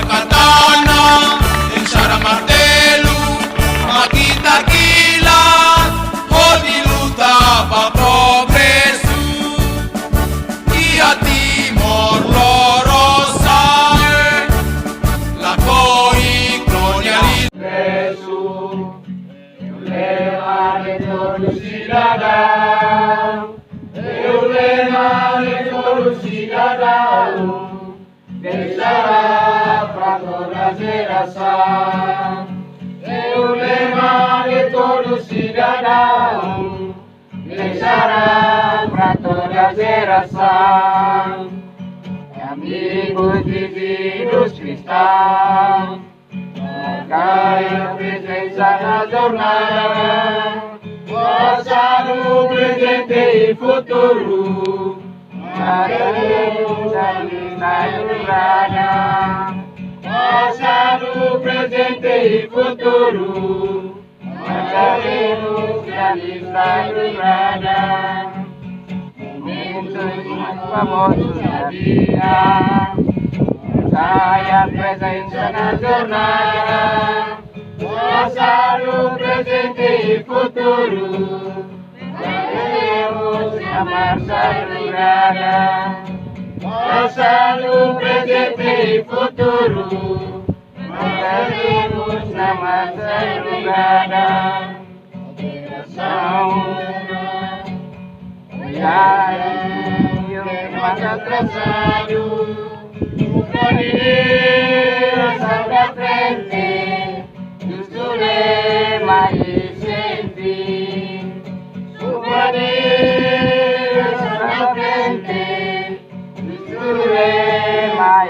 katana, enxara martelo, makita kilat, o di luta pa progreso, e a Timor Lorosa, la coi colonialismo. Eu lema de todo cidadão, deixará para toda geração. Eu lema de todo cidadão, deixará para toda geração. Amigos divinos cristãos, marcai a presença na jornada. Passado, presente e futuro, marcaremos a lista iluminada. Passado, presente e futuro, marcaremos a lista iluminada. Momentos mais famosos da vida, marcai a presença na jornada. Passado, presente e futuro, marcaremos a marcha iluminada. Passado, presente e futuro, marcaremos a marcha iluminada. Geração, olhai o mais atrasado, o caminho salva a frente. Lema e sempre, o maneiro na frente, o lema e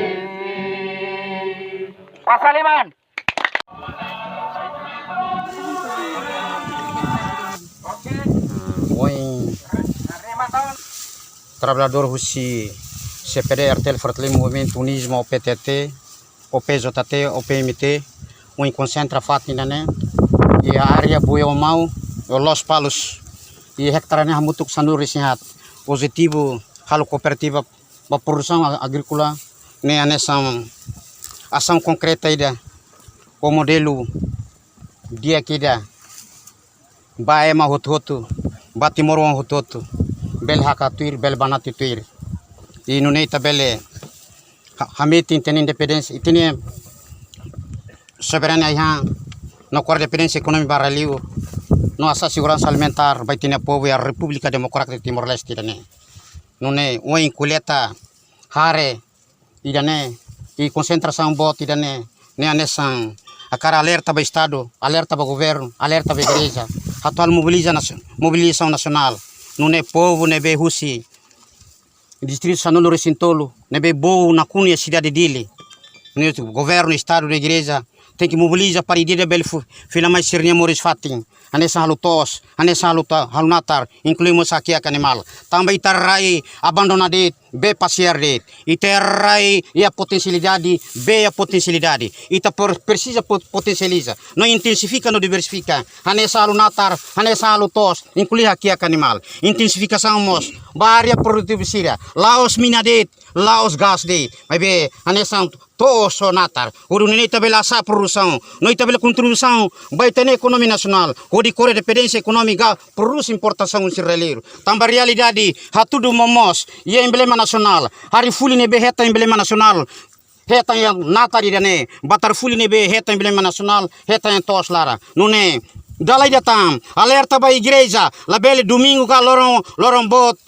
sempre. Passa, Liman! Oi, trabalhador Russi, CPD, Artel Fortele Movimento Unismo, o PTT, o PJT, o PMT, o concentra fatina né, e a área boa o mau, Los Palos, e hectare né muito sanuri sinhat, positivo, halo cooperativa, a produção agrícola, né nessa ação concreta ida, o modelo dia que ida, baema hototo, batimorong hototo, bel hakatuir, bel banatituir, e no neita bele Hamid tem independência e tem soberania यहाँ no cor dependência econômica baralio no asa segurança alimentar vai ter povo e a República Democrática de Timor-Leste né não né o inculeta hare e né e concentração bot e né nessa a cara alerta para estado alerta para governo alerta para igreja atual mobilização nacional não né povo né be Russi distrito Sanolo Recintolo né be boa na cunha cidade dele né governo estado da igreja tem que mobilizar para ir de bel fila mais sirnia moris fatin anessa halutos anessa halunatar incluímos aqui a animal também terrai abandonado be passear de e terrai e a potencialidade be a potencialidade e tá precisa potencializa não intensifica não diversifica anessa halunatar anessa halutos inclui aqui a animal intensificação mos várias produtividade laos minadet laos gas de mas be anessa todos natar o nini tabela sa produção noi tabela contribuição vai ter economia nacional o de core dependência econômica produz importação israelino também realidade hatudo momos e emblema nacional hari fuli ne be heta emblema nacional heta yang natar idane batar fuli ne be heta emblema nacional heta yang tos lara nune dalai datang alerta ba igreja la bele domingo ka lorong bot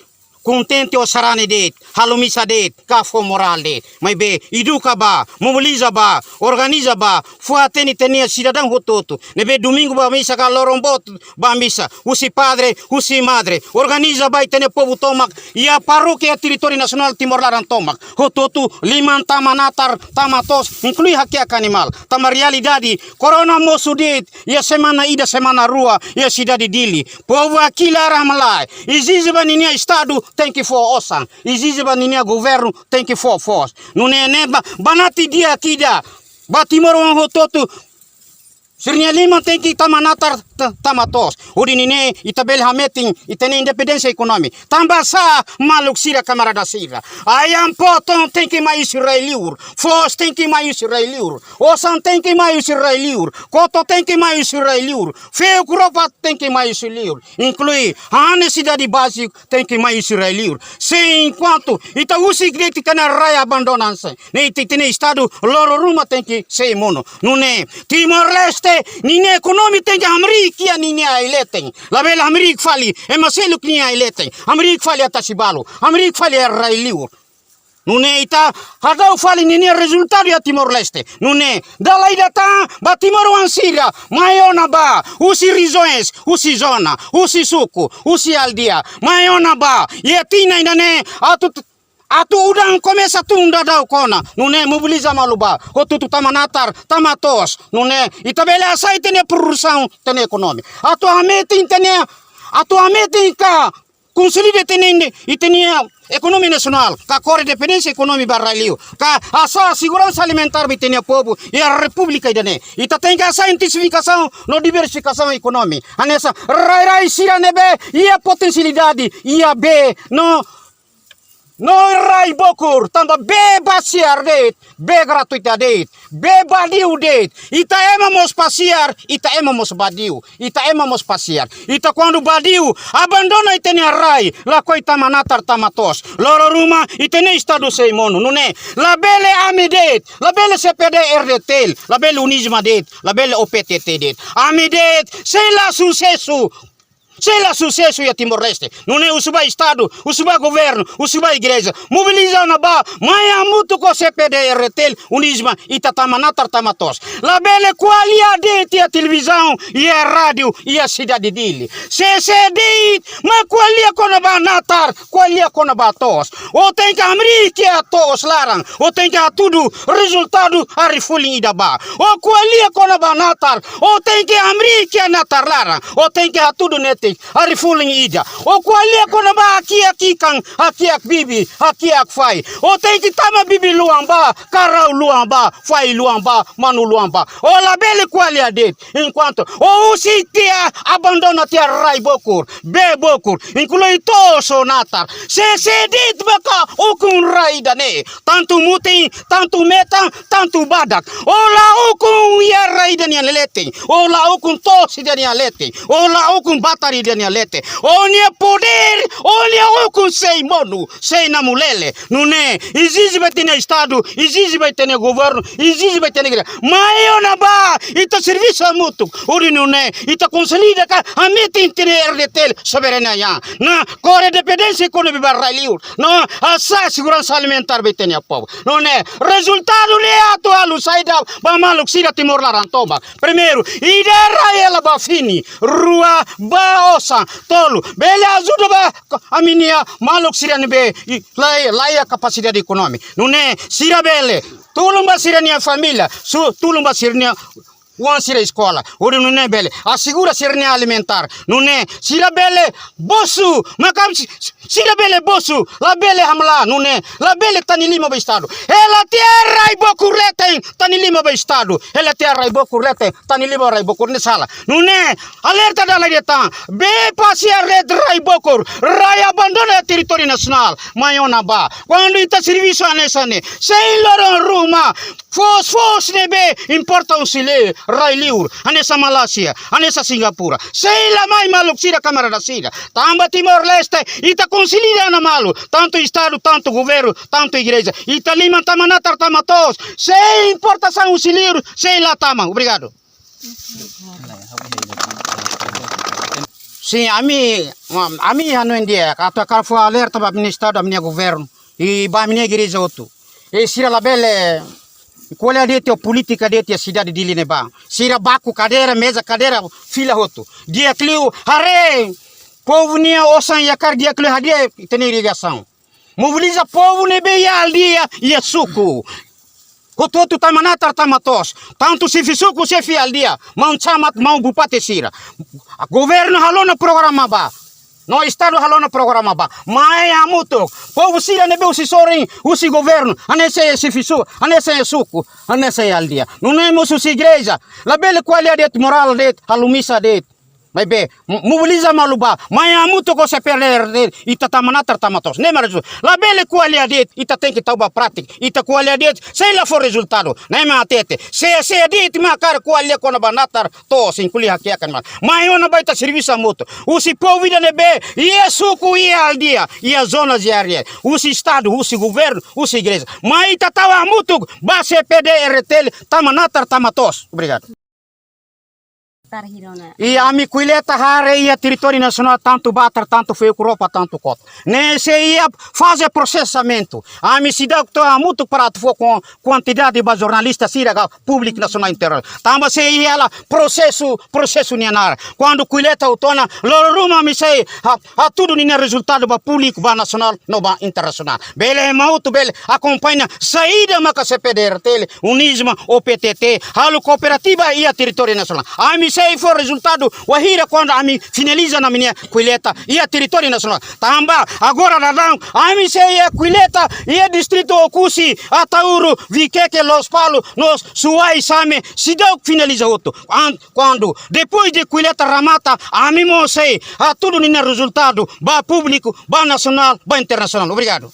contente o sarane det halumisa det kafo moral det mas be educa ba mobiliza ba organiza ba fuateni tenia cidadão hototo nebe domingo ba misa ka lorombot ba misa usi padre usi madre organiza ba tene povo tomak e a paróquia território nacional Timor-Leste tomak hototo liman tamanatar tamatos inclui haki animal tama realidade corona mosudet e a semana ida semana rua e a cidade dili povo aqui lá malai exige ba ninia estado tem que for osan exige ba ninia governo tem que for force não é neba banati dia aqui da batimor hototo Sirnia lima tem que tamanatar tamatos. Uri nine itabel hameting itene independência econômica. Tambasa maluk sira camarada sira. Ayam potom tem que mais israeliur. Fos tem que mais israeliur. Osan tem que mais israeliur. Koto tem que mais israeliur. Feu Europa tem que mais israeliur. Inclui a necessidade básica tem que mais israeliur. Se enquanto ita usi greti kana raia abandonança. Ne titene estado loro ruma tem que ser mono. Nune Timor-Leste nine economi tem que América nine aileten. La bela América fali e maselu kni aileten. América fali atasibalo. América fali israeliur. Nune ita hadau fali nini resultado ya Timor-Leste. Nune dalai data ba Timor Wansira mayona ba usi rizões, usi zona, usi suku, usi aldia. Mayona ba yetina indane atu udang começa tunda dau kona. Nune mobiliza maluba. Otutu tamanatar, tamatos. Nune itabele asai tene produção tene econômica. Atu amete ka consolide tene itenia economia nacional, ka core dependência econômica barralio, ka asa segurança alimentar bitenia povo e a república idane. Ita tem que asa intensificação no diversificação econômica. Anessa rai sira nebe e a potencialidade e a b no rai bokur tamba be basiar det, be gratuita det, be badiu det. Ita emamos passear, ita emamos badiu, ita emamos passear. Ita quando badiu abandona itene rai, la coita manatar tamatos. Loro ruma itene estado sei mono, nune. La belle amidet, la belle CPD RDTL, la belle unisma det, la belle OPTT det. Amidet, sei la sucesso. Sei lá sucesso ya Timor-Leste. Não é o suba estado, o suba governo, o suba igreja. Mobilizar na ba, maia muito com CPD, RTL, Unisma, Itatamanatar Tamatos. La belle qualidade de a televisão e a rádio e a cidade dele. CCD, mas qualia conaba natar, qualia conaba tos. Ou tem que América tos larang, ou tem que a tudo resultado a rifuling ida ba. Ou qualia conaba natar, ou tem que América natar larang, ou tem que a tudo nete. Ari fuling ida. O kwalia kona ba aki kang aki ak bibi aki ak fai. O tem que tama bibi luang ba karau luang ba fai luang ba manu luang ba. O la bele kwalia det. Enquanto o usi tia abandona tia rai bokur be bokur inclui to sonatar. Se dit baka ukun rai dane. Tanto muting tanto metan tanto badak. O la ukun ya rai dane lete. O la ukun to si dane lete. O la ukun batari dania lete. Onia poder, onia okun sei monu, sei na mulele. Nune, izizi betene estado, izizi betene governo, izizi betene igreja. Maiona ba, ita serviço mutu. Uri nune, ita consolida ka amete intene RDTL soberania ya. Na core dependência econômica barraliur. Na asa segurança alimentar betene a povo. Nune, resultado le atual saída ba maluk sira Timor Larantoba. Primeiro, idera ela ba fini, rua ba osa tolo bele ajuda ba a minha maluk siriane be laia capacidade econômica nune sira bele tulumba sirania família tulumba sirania wan sira escola ori nune bele assegura sirania alimentar nune sira bele bosu makam sira bele bosu la bele hamla nune la bele tanilima ba estado ela terra e bokurlete tanilima ba estado ela terra e bokurlete tanilima rai bokur ne sala nune alerta dalla dieta be passear red rai bokur rai abandona território nacional maiona ba quando ita serviço anesane sei loro ruma fos nebe importa un sile rai liur anessa Malaysia anessa Singapura sei la mai maluk sira camarada sira tamba Timor-Leste ita consilida na malu tanto estado tanto governo tanto igreja ita lima tamanatar tamatos sei importação un sile sei la tama obrigado. Sim, a mim não endia, a cara foi alerta para o ministério da minha governo e para a minha igreja outro. E se ela bele, qual é a política da cidade de Lineba? Se ela baco cadeira, mesa cadeira, fila outro. Dia clio, hare, povo nia osan yakar dia clio hadia tem irrigação. Mobiliza povo nebe ya aldia e suco. Kototu tamanatar tamatos. Tanto se fisuku se fi aldia. Mau camat mau bupati sira. Governo halona programa ba. No estado halona programa ba. Mai amutok. Povo sira nebe usi soring usi governo. Anese se fisu, anese suku, anese aldia. Não é musu si igreja. La belle qualidade moral det, halumisa det. Vai be, mobiliza maluba, maya muito ko se perder ita tamanatar tamatos. Nem mais la bele qualidade ita tem que tauba prática, ita qualidade sei lá for resultado. Nem mais atete. Se dit ma cara qualidade kona banatar to sin kuliah kia kan man. Mayo na baita serviço muito. Usi povida ne be, ia suku ia aldia, ia zona diária. Usi estado, usi governo, usi igreja. Mas ita tawa muito ba se PDRT tamanatar tamatos. Obrigado. E a mi quileta hare ia território nacional tanto bater, tanto feio Europa, tanto cota. Nesse ia fazer processamento. A mi cidade que muito para tu com quantidade de jornalistas siraga público nacional inteiro. Tamba se ia lá processo nianar. Quando quileta autona, loruma mi sei a tudo ni resultado ba público ba nacional no ba internacional. Bele mauto bele acompanha saída maka CPDRT, Unisma, OPTT, halo cooperativa ia território nacional. A mi sei for resultado wahira quando a mi finaliza na minha quileta ia território nacional. Tamba agora radão a mi sei quileta ia distrito Okusi, Atauro, Viqueque, Los Palos, nos Suai Same, se deu finaliza outro. Quando depois de quileta ramata a mi mo sei a tudo ni resultado ba público, ba nacional, ba internacional. Obrigado.